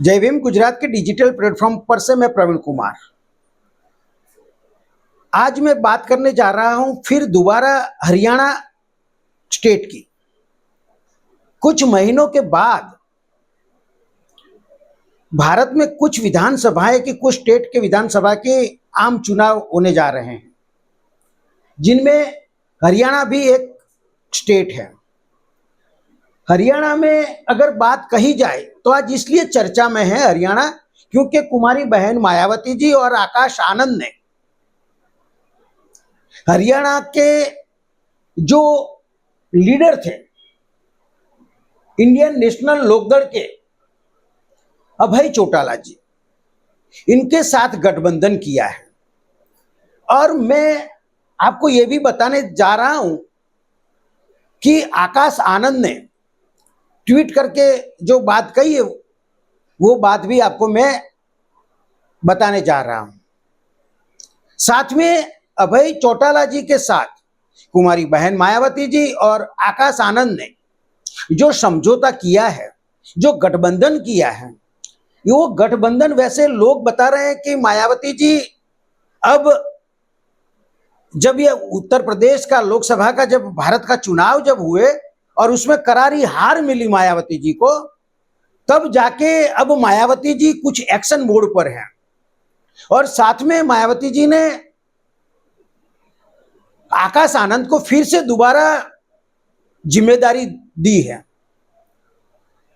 जय भीम गुजरात के digital platform पर से मैं प्रवीण कुमार। आज मैं बात करने जा रहा हूं फिर दोबारा हरियाणा स्टेट की। कुछ महीनों के बाद भारत में कुछ विधानसभाएं की, कुछ स्टेट के विधानसभा के आम चुनाव होने जा रहे हैं, जिनमें हरियाणा भी एक स्टेट है। हरियाणा में अगर बात कही जाए तो आज इसलिए चर्चा में है हरियाणा, क्योंकि कुमारी बहन मायावती जी और आकाश आनंद ने हरियाणा के जो लीडर थे इंडियन नेशनल लोकदल के अभय चौटाला जी, इनके साथ गठबंधन किया है। और मैं आपको यह भी बताने जा रहा हूं कि आकाश आनंद ने ट्वीट करके जो बात कही है वो बात भी आपको मैं बताने जा रहा हूं। साथ में अभय चौटाला जी के साथ कुमारी बहन मायावती जी और आकाश आनंद ने जो समझौता किया है, जो गठबंधन किया है, वो गठबंधन वैसे लोग बता रहे हैं कि मायावती जी अब जब ये उत्तर प्रदेश का लोकसभा का जब भारत का चुनाव जब हुए और उसमें करारी हार मिली मायावती जी को, तब जाके अब मायावती जी कुछ एक्शन मोड पर हैं। और साथ में मायावती जी ने आकाश आनंद को फिर से दोबारा जिम्मेदारी दी है।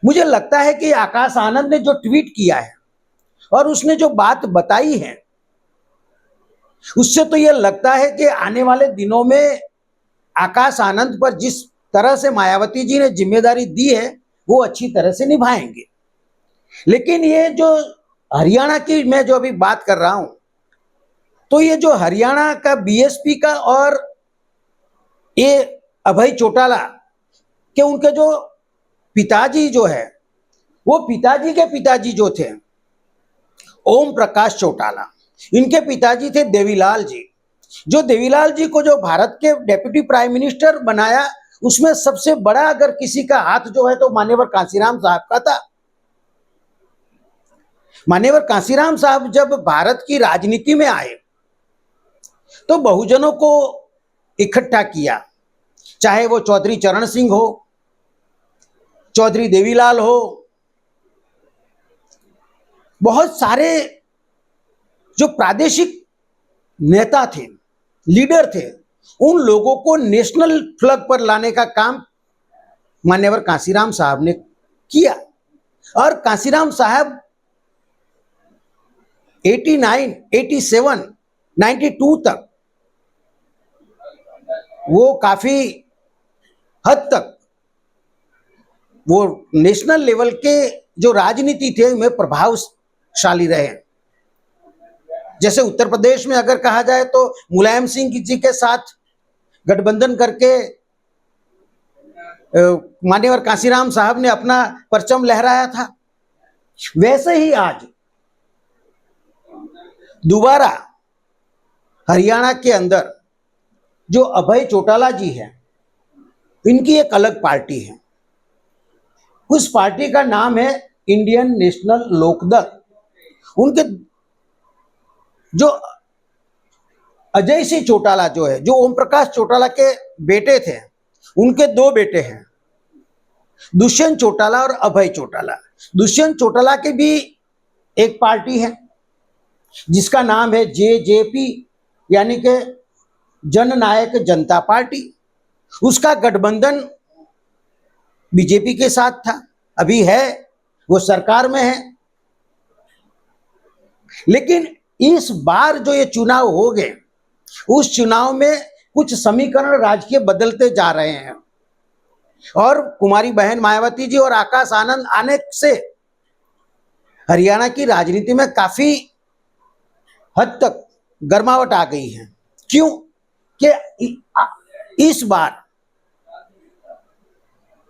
मुझे लगता है कि आकाश आनंद ने जो ट्वीट किया है और उसने जो बात बताई है, उससे तो यह लगता है कि आने वाले दिनों में आकाश आनंद पर जिस तरह से मायावती जी ने जिम्मेदारी दी है वो अच्छी तरह से निभाएंगे। लेकिन ये जो हरियाणा की मैं जो अभी बात कर रहा हूं, तो ये जो हरियाणा का बीएसपी का और ये अभय चौटाला के उनके जो पिताजी जो है, वो पिताजी के पिताजी जो थे ओम प्रकाश चौटाला, इनके पिताजी थे देवीलाल जी। जो देवीलाल जी को जो भारत के डेप्यूटी प्राइम मिनिस्टर बनाया, उसमें सबसे बड़ा अगर किसी का हाथ जो है तो मान्यवर कांशीराम साहब का था। मान्यवर कांशीराम साहब जब भारत की राजनीति में आए तो बहुजनों को इकट्ठा किया, चाहे वो चौधरी चरण सिंह हो, चौधरी देवीलाल हो, बहुत सारे जो प्रादेशिक नेता थे, लीडर थे, उन लोगों को नेशनल फ्लैग पर लाने का काम मान्यवर कांशीराम साहब ने किया। और कांशीराम साहब 89, 87, 92 तक वो काफी हद तक वो नेशनल लेवल के जो राजनीति थे में प्रभावशाली रहे। जैसे उत्तर प्रदेश में अगर कहा जाए तो मुलायम सिंह जी के साथ गठबंधन करके मान्यवर कांशीराम साहब ने अपना परचम लहराया था। वैसे ही आज दोबारा हरियाणा के अंदर जो अभय चौटाला जी हैं, इनकी एक अलग पार्टी है। उस पार्टी का नाम है इंडियन नेशनल लोकदल। उनके जो अजय सिंह चौटाला जो है, जो ओम प्रकाश चौटाला के बेटे थे, उनके दो बेटे हैं, दुष्यंत चौटाला और अभय चौटाला। दुष्यंत चौटाला की भी एक पार्टी है जिसका नाम है जेजेपी, यानी कि जननायक जनता पार्टी। उसका गठबंधन बीजेपी के साथ था, अभी है, वो सरकार में है। लेकिन इस बार जो ये चुनाव हो गए, उस चुनाव में कुछ समीकरण राजकीय बदलते जा रहे हैं और कुमारी बहन मायावती जी और आकाश आनंद आने से हरियाणा की राजनीति में काफी हद तक गर्मावट आ गई है। क्यों कि इस बार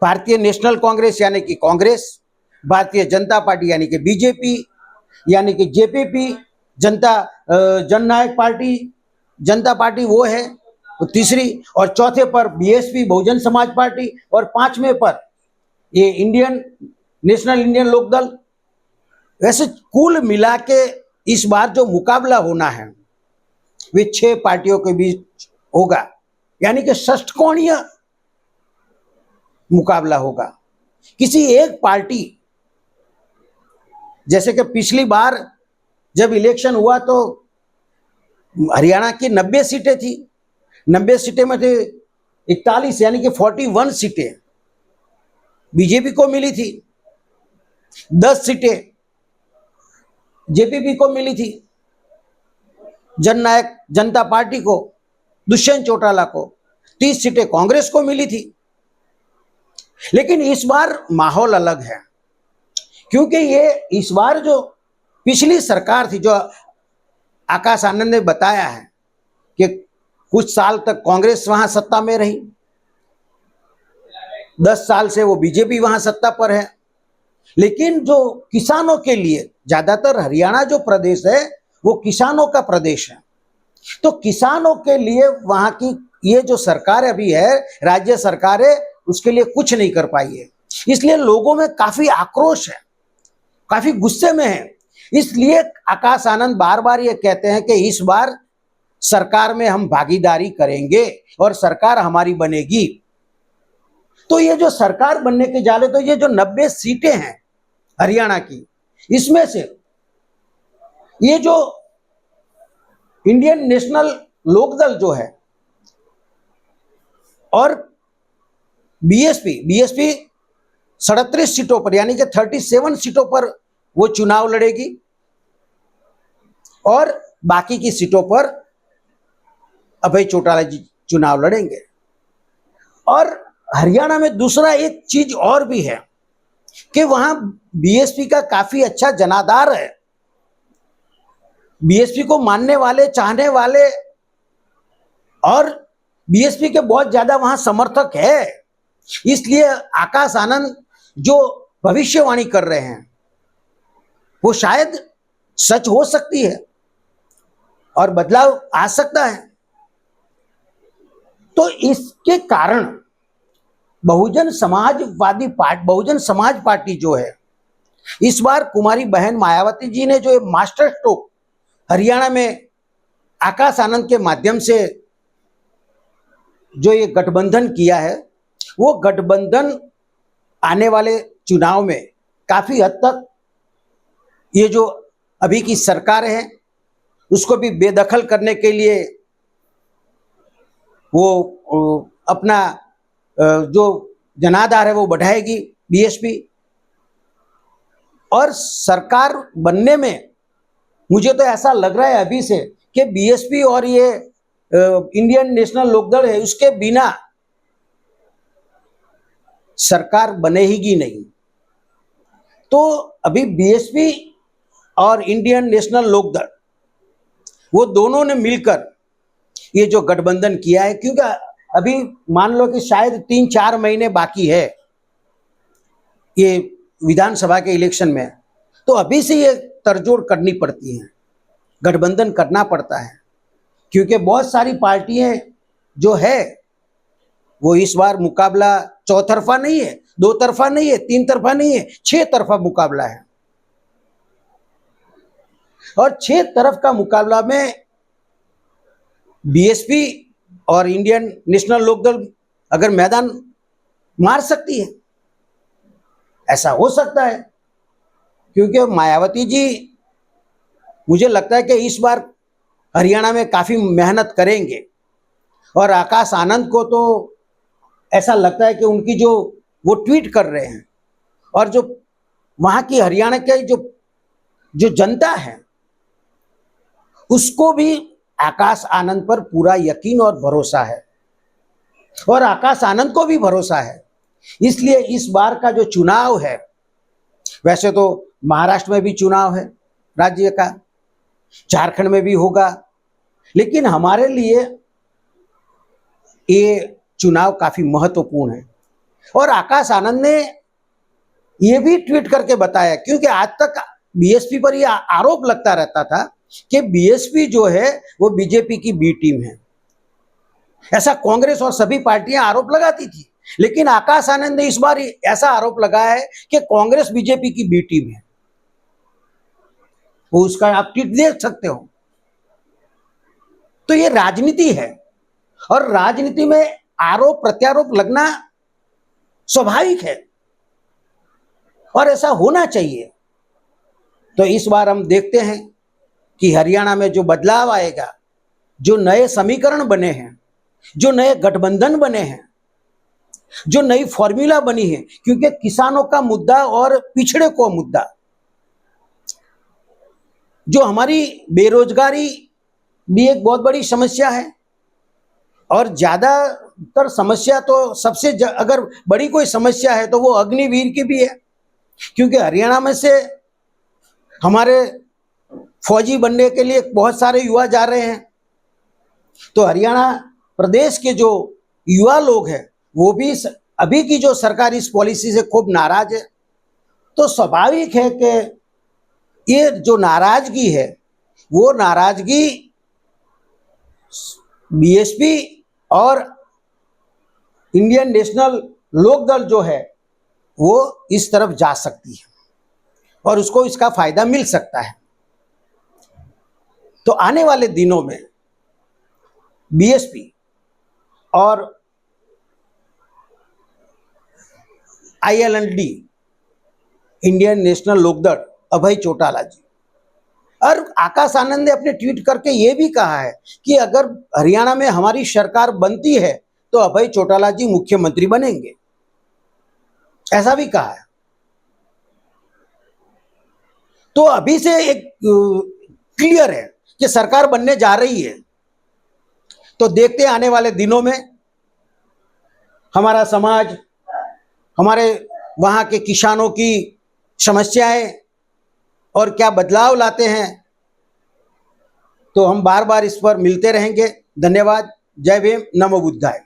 भारतीय नेशनल कांग्रेस यानी कि कांग्रेस, भारतीय जनता पार्टी यानी कि बीजेपी, यानी कि जेपीपी, जननायक पार्टी, जनता पार्टी वो है वो तीसरी, और चौथे पर बीएसपी बहुजन समाज पार्टी, और पांचवें पर ये इंडियन लोकदल। वैसे कुल मिला के इस बार जो मुकाबला होना है वे 6 पार्टियों के बीच होगा, यानी कि षष्ठकोणीय मुकाबला होगा। किसी एक पार्टी, जैसे कि पिछली बार जब इलेक्शन हुआ तो हरियाणा की 90 सीटें थी, 90 सीटें में थे 41 यानी कि 41 सीटें बीजेपी को मिली थी, 10 सीटें जेपीपी को मिली थी, जननायक जनता पार्टी को, दुष्यंत चौटाला को, 30 सीटें कांग्रेस को मिली थी। लेकिन इस बार माहौल अलग है, क्योंकि ये इस बार जो पिछली सरकार थी, जो आकाश आनंद ने बताया है कि कुछ साल तक कांग्रेस वहां सत्ता में रही, 10 साल से वो बीजेपी वहां सत्ता पर है। लेकिन जो किसानों के लिए, ज्यादातर हरियाणा जो प्रदेश है वो किसानों का प्रदेश है, तो किसानों के लिए वहां की ये जो सरकार अभी है, राज्य सरकार है, उसके लिए कुछ नहीं कर पाई है। इसलिए लोगों में काफी आक्रोश है, काफी गुस्से में है। इसलिए आकाश आनंद बार बार ये कहते हैं कि इस बार सरकार में हम भागीदारी करेंगे और सरकार हमारी बनेगी। तो ये जो सरकार बनने के जाले, तो ये जो 90 सीटें हैं हरियाणा की, इसमें से ये जो इंडियन नेशनल लोकदल जो है और बीएसपी 37 सीटों पर यानी कि 37 सीटों पर वो चुनाव लड़ेगी और बाकी की सीटों पर अभय चौटाला जी चुनाव लड़ेंगे। और हरियाणा में दूसरा एक चीज और भी है कि वहां बीएसपी का काफी अच्छा जनाधार है, बीएसपी को मानने वाले, चाहने वाले, और बीएसपी के बहुत ज्यादा वहां समर्थक है। इसलिए आकाश आनंद जो भविष्यवाणी कर रहे हैं वो शायद सच हो सकती है और बदलाव आ सकता है। तो इसके कारण बहुजन समाज पार्टी जो है, इस बार कुमारी बहन मायावती जी ने जो मास्टर स्ट्रोक हरियाणा में आकाश आनंद के माध्यम से जो ये गठबंधन किया है, वो गठबंधन आने वाले चुनाव में काफी हद तक ये जो अभी की सरकार है उसको भी बेदखल करने के लिए वो अपना जो जनाधार है वो बढ़ाएगी बीएसपी। और सरकार बनने में मुझे तो ऐसा लग रहा है अभी से कि बीएसपी और ये इंडियन नेशनल लोकदल है, उसके बिना सरकार बनेगी नहीं। तो अभी बीएसपी और इंडियन नेशनल लोकदल वो दोनों ने मिलकर ये जो गठबंधन किया है, क्योंकि अभी मान लो कि शायद 3-4 महीने बाकी है ये विधानसभा के इलेक्शन में, तो अभी से ये तड़जोड़ करनी पड़ती है, गठबंधन करना पड़ता है, क्योंकि बहुत सारी पार्टियां जो है वो इस बार मुकाबला चौतरफा नहीं है, 2 तरफा नहीं है, 3 तरफा नहीं है, 6 तरफा मुकाबला है। और 6 तरफ का मुकाबला में बीएसपी और इंडियन नेशनल लोकदल अगर मैदान मार सकती है, ऐसा हो सकता है, क्योंकि मायावती जी मुझे लगता है कि इस बार हरियाणा में काफी मेहनत करेंगे। और आकाश आनंद को तो ऐसा लगता है कि उनकी जो वो ट्वीट कर रहे हैं और जो वहां की हरियाणा के जो जनता है उसको भी आकाश आनंद पर पूरा यकीन और भरोसा है, और आकाश आनंद को भी भरोसा है। इसलिए इस बार का जो चुनाव है, वैसे तो महाराष्ट्र में भी चुनाव है राज्य का, झारखंड में भी होगा, लेकिन हमारे लिए ये चुनाव काफी महत्वपूर्ण है। और आकाश आनंद ने ये भी ट्वीट करके बताया, क्योंकि आज तक बीएसपी पर यह आरोप लगता रहता था कि बीएसपी जो है वो बीजेपी की बी टीम है, ऐसा कांग्रेस और सभी पार्टियां आरोप लगाती थी। लेकिन आकाश आनंद ने इस बार ऐसा आरोप लगाया है कि कांग्रेस बीजेपी की बी टीम है। वो उसका आप ट्वीट देख सकते हो। तो ये राजनीति है, और राजनीति में आरोप प्रत्यारोप लगना स्वाभाविक है और ऐसा होना चाहिए। तो इस बार हम देखते हैं कि हरियाणा में जो बदलाव आएगा, जो नए समीकरण बने हैं, जो नए गठबंधन बने हैं, जो नई फॉर्मूला बनी है, क्योंकि किसानों का मुद्दा और पिछड़े को मुद्दा, जो हमारी बेरोजगारी भी एक बहुत बड़ी समस्या है, और ज्यादातर समस्या तो सबसे अगर बड़ी कोई समस्या है तो वो अग्निवीर की भी है, क्योंकि हरियाणा में से हमारे फौजी बनने के लिए बहुत सारे युवा जा रहे हैं। तो हरियाणा प्रदेश के जो युवा लोग हैं वो भी अभी की जो सरकार इस पॉलिसी से खूब नाराज है। तो स्वाभाविक है कि ये जो नाराजगी है वो नाराजगी बीएसपी और इंडियन नेशनल लोकदल जो है वो इस तरफ जा सकती है और उसको इसका फायदा मिल सकता है। तो आने वाले दिनों में बीएसपी और आईएलएनडी इंडियन नेशनल लोकदल अभय चौटाला जी और आकाश आनंद ने अपने ट्वीट करके ये भी कहा है कि अगर हरियाणा में हमारी सरकार बनती है तो अभय चौटाला जी मुख्यमंत्री बनेंगे, ऐसा भी कहा है। तो अभी से एक क्लियर है कि सरकार बनने जा रही है। तो देखते हैं आने वाले दिनों में हमारा समाज, हमारे वहां के किसानों की समस्याएं और क्या बदलाव लाते हैं। तो हम बार बार इस पर मिलते रहेंगे। धन्यवाद। जय भीम, नमो बुद्धाय।